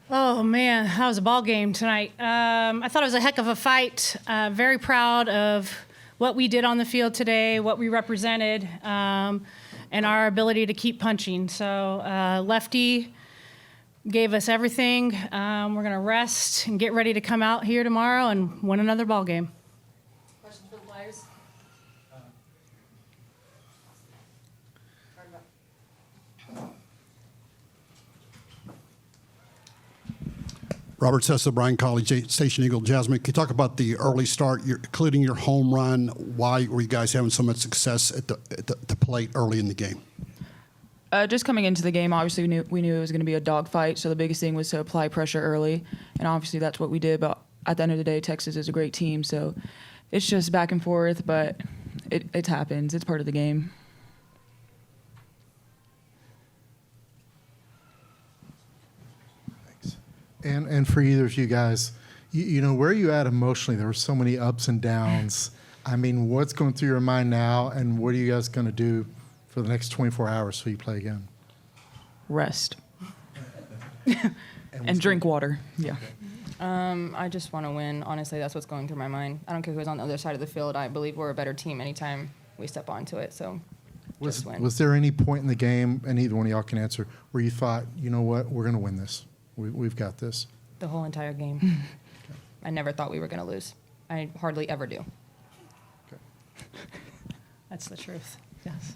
Oh, man, that was a ball game tonight. I thought it was a heck of a fight. Very proud of what we did on the field today, what we represented, and our ability to keep punching. So Lefty gave us everything. We're going to rest and get ready to come out here tomorrow and win another ball game. Questions for the players? Robert Sessa, Bryan College, Station Eagle. Jasmine, can you talk about the early start, including your home run? Why were you guys having so much success at the plate early in the game? Just coming into the game, obviously we knew it was going to be a dogfight, so the biggest thing was to apply pressure early, and obviously that's what we did. But at the end of the day, Texas is a great team, so it's just back and forth, but it happens. It's part of the game. And for either of you guys, you know, where are you at emotionally? There were so many ups and downs. I mean, what's going through your mind now, and what are you guys going to do for the next 24 hours so you play again? Rest. and drink water. Yeah. I just want to win. Honestly, that's what's going through my mind. I don't care who's on the other side of the field. I believe we're a better team anytime we step onto it. So just win. Was there any point in the game, and either one of y'all can answer, where you thought, you know what, we're going to win this? We've got this. The whole entire game. I never thought we were going to lose. I hardly ever do. Okay. That's the truth. Yes.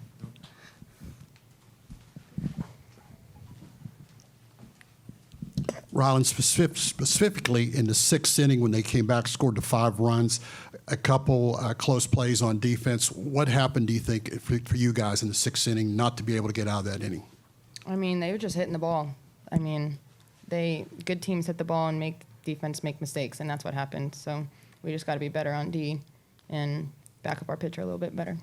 Rylen, specifically in the sixth inning when they came back, scored the 5 runs, a couple close plays on defense. What happened, do you think, for you guys in the sixth inning not to be able to get out of that inning? I mean, they were just hitting the ball. I mean, good teams hit the ball and make defense make mistakes, and that's what happened. So we just got to be better on D and back up our pitcher a little bit better.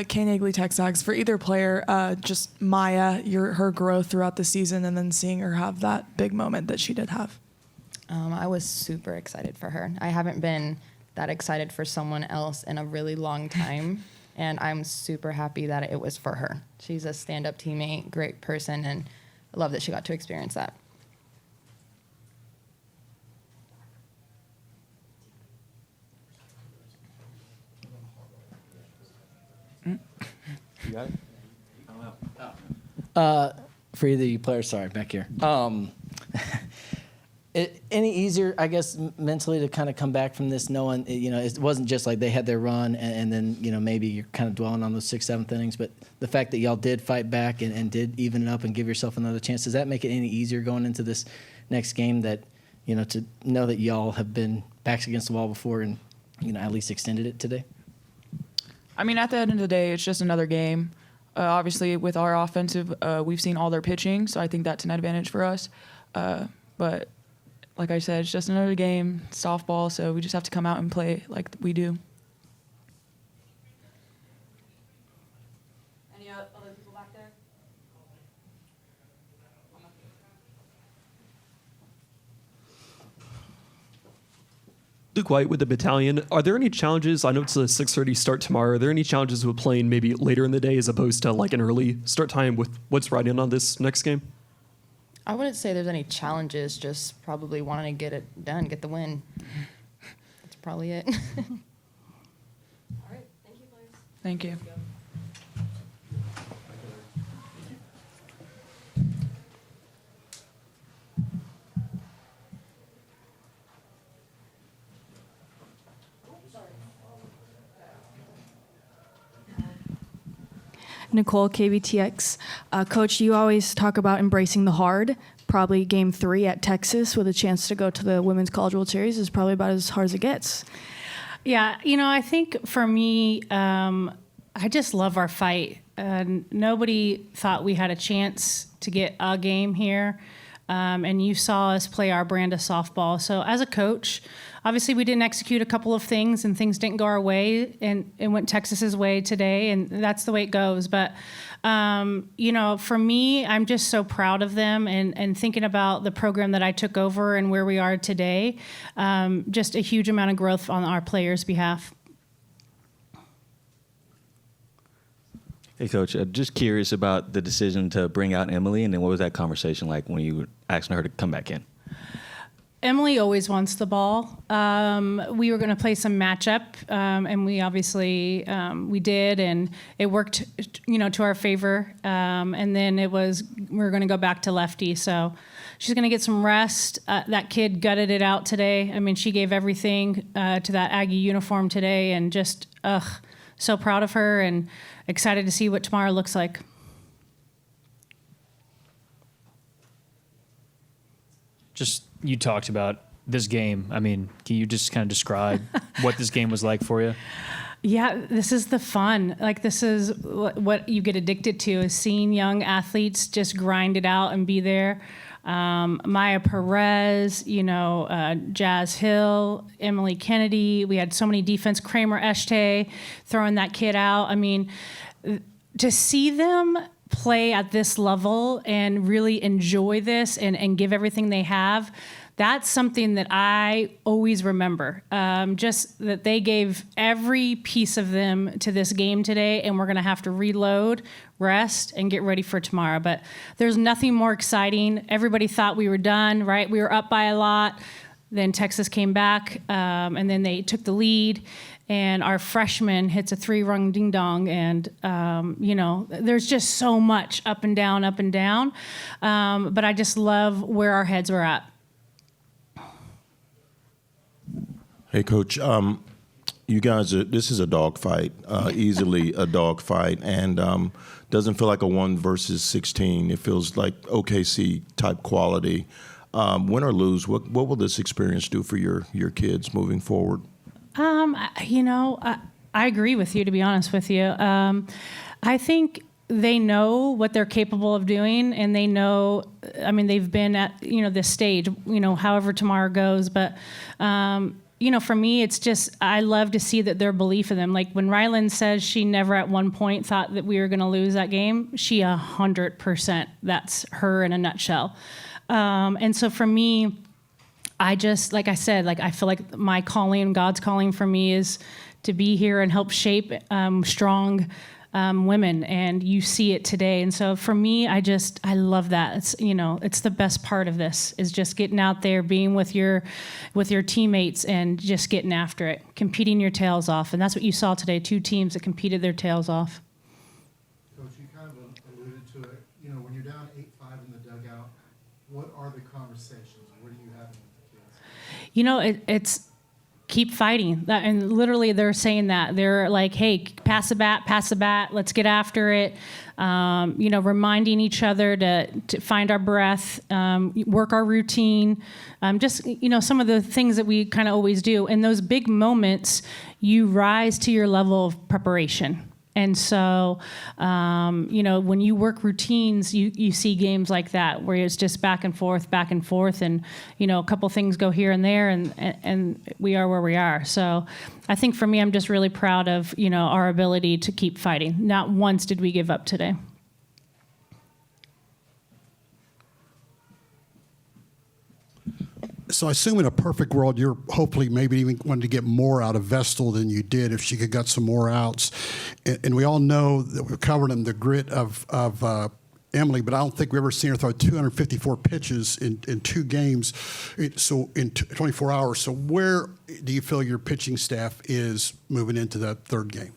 Kay Nagley, Texags. For either player, just Maya, her growth throughout the season, and then seeing her have that big moment that she did have. I was super excited for her. I haven't been that excited for someone else in a really long time, and I'm super happy that it was for her. She's a stand-up teammate, great person, and I love that she got to experience that. You got it? For either you players, sorry, back here. Any easier, I guess, mentally to kind of come back from this knowing, it wasn't just like they had their run and then, maybe you're kind of dwelling on those 6th, 7th innings, but the fact that y'all did fight back and did even it up and give yourself another chance, does that make it any easier going into this next game that, to know that y'all have been backs against the wall before and, at least extended it today? I mean, at the end of the day, it's just another game. Obviously, with our offensive, we've seen all their pitching, so I think that's an advantage for us. But like I said, it's just another game, softball, so we just have to come out and play like we do. Any other people back there? Luke White with the battalion. Are there any challenges? I know it's a 6:30 start tomorrow. Are there any challenges with playing maybe later in the day as opposed to like an early start time with what's riding on this next game? I wouldn't say there's any challenges, just probably wanting to get it done, get the win. That's probably it. All right, thank you, players. Thank you. Nicole, KBTX. Coach, you always talk about embracing the hard. Probably game 3 at Texas with a chance to go to the Women's College World Series is probably about as hard as it gets. Yeah, I think for me, I just love our fight. Nobody thought we had a chance to get a game here, and you saw us play our brand of softball. So as a coach, obviously we didn't execute a couple of things, and things didn't go our way, and it went Texas's way today, and that's the way it goes. But for me, I'm just so proud of them, and thinking about the program that I took over and where we are today, just a huge amount of growth on our players' behalf. I Hey, Coach, just curious about the decision to bring out Emily, and then what was that conversation like when you were asking her to come back in? Emily always wants the ball. We were going to play some matchup, and we obviously we did, and it worked, to our favor. And then we were going to go back to lefty, so she's going to get some rest. That kid gutted it out today. I mean, she gave everything to that Aggie uniform today, and just so proud of her and excited to see what tomorrow looks like. Just you talked about this game. I mean, can you just kind of describe what this game was like for you? Yeah, this is the fun. Like, this is what you get addicted to, is seeing young athletes just grind it out and be there. Maya Perez, Jazz Hill, Emily Kennedy. We had so many defense. Kramer Eshte throwing that kid out. I mean, to see them play at this level and really enjoy this and give everything they have, that's something that I always remember. Just that they gave every piece of them to this game today, and we're going to have to reload, rest, and get ready for tomorrow. But there's nothing more exciting. Everybody thought we were done, right? We were up by a lot. Then Texas came back, and then they took the lead. And our freshman hits a 3-rung ding-dong, and, there's just so much up and down. But I just love where our heads were at. Hey, Coach, you guys, this is a dogfight, easily a dogfight, and doesn't feel like a 1 versus 16. It feels like OKC-type quality. Win or lose, what will this experience do for your kids moving forward? I agree with you, to be honest with you. I think they know what they're capable of doing, and they know, they've been at, this stage, however tomorrow goes. But, for me, it's just, I love to see that their belief in them. Like, when Rylen says she never at one point thought that we were going to lose that game, she 100%, that's her in a nutshell. And so for me, I just, like I said, I feel like my calling, God's calling for me, is to be here and help shape strong women, and you see it today. And so for me, I love that. It's, it's the best part of this, is just getting out there, being with your teammates, and just getting after it, competing your tails off. And that's what you saw today, 2 teams that competed their tails off. Coach, you kind of alluded to it. When you're down 8-5 in the dugout, what are the conversations? What are you having with the kids? It's keep fighting. And literally they're saying that. They're like, hey, pass the bat, let's get after it. Reminding each other to find our breath, work our routine. Just, some of the things that we kind of always do. In those big moments, you rise to your level of preparation. And so, when you work routines, you see games like that where it's just back and forth, and, a couple things go here and there, and we are where we are. So I think for me, I'm just really proud of, our ability to keep fighting. Not once did we give up today. So I assume in a perfect world, you're hopefully maybe even wanting to get more out of Vestal than you did if she could get some more outs. And we all know that we've covered in the grit of Emily, but I don't think we've ever seen her throw 254 pitches in 2 games, so in 24 hours. So where do you feel your pitching staff is moving into that 3rd game?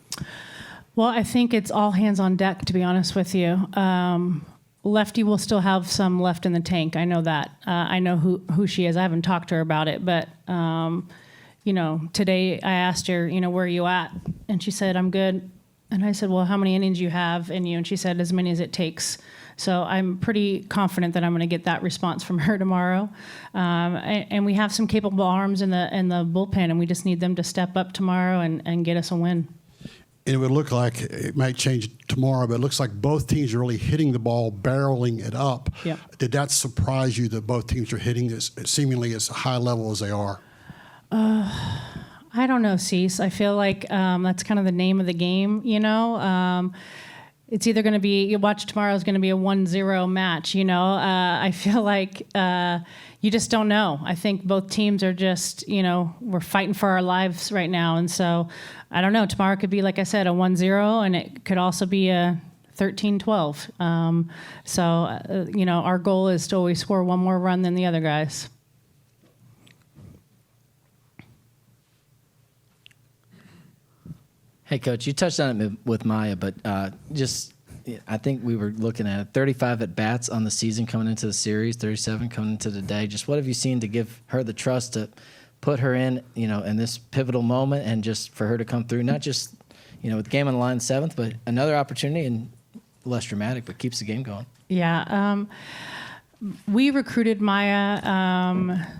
Well, I think it's all hands on deck, to be honest with you. Lefty will still have some left in the tank. I know that. I know who she is. I haven't talked to her about it, but today I asked her, where are you at? And she said, I'm good. And I said, well, how many innings you have in you? And she said, as many as it takes. So I'm pretty confident that I'm going to get that response from her tomorrow. And we have some capable arms in the bullpen, and we just need them to step up tomorrow and get us a win. And it would look like, it might change tomorrow, but it looks like both teams are really hitting the ball, barreling it up. Yep. Did that surprise you that both teams are hitting this seemingly as high level as they are? I don't know, Cease. I feel like that's kind of the name of the game, It's either going to be, you watch tomorrow is going to be a 1-0 match, I feel like you just don't know. I think both teams are just, we're fighting for our lives right now. And so, I don't know, tomorrow could be, like I said, a 1-0, and it could also be a 13-12. Our goal is to always score one more run than the other guys. Hey, Coach, you touched on it with Maya, but I think we were looking at 35 at-bats on the season coming into the series, 37 coming into the day. Just what have you seen to give her the trust to put her in this pivotal moment and just for her to come through, not just, with the game on the line 7th, but another opportunity and less dramatic, but keeps the game going. Yeah. We recruited Maya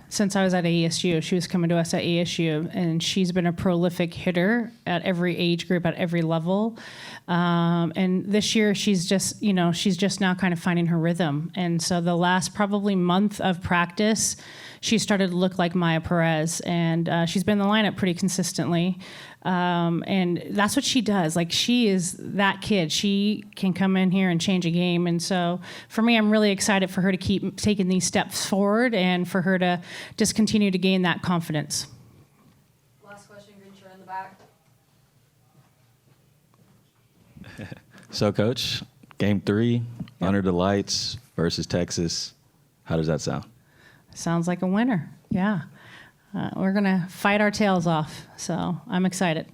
since I was at ASU. She was coming to us at ASU, and she's been a prolific hitter at every age group, at every level. And this year, she's just now kind of finding her rhythm. And so the last probably month of practice, she started to look like Maya Perez, and she's been in the lineup pretty consistently. And that's what she does. Like, she is that kid. She can come in here and change a game. And so for me, I'm really excited for her to keep taking these steps forward and for her to just continue to gain that confidence. Last question, Grincher in the back. So, Coach, Game 3, Under the Lights versus Texas. How does that sound? Sounds like a winner. Yeah. We're going to fight our tails off. So I'm excited.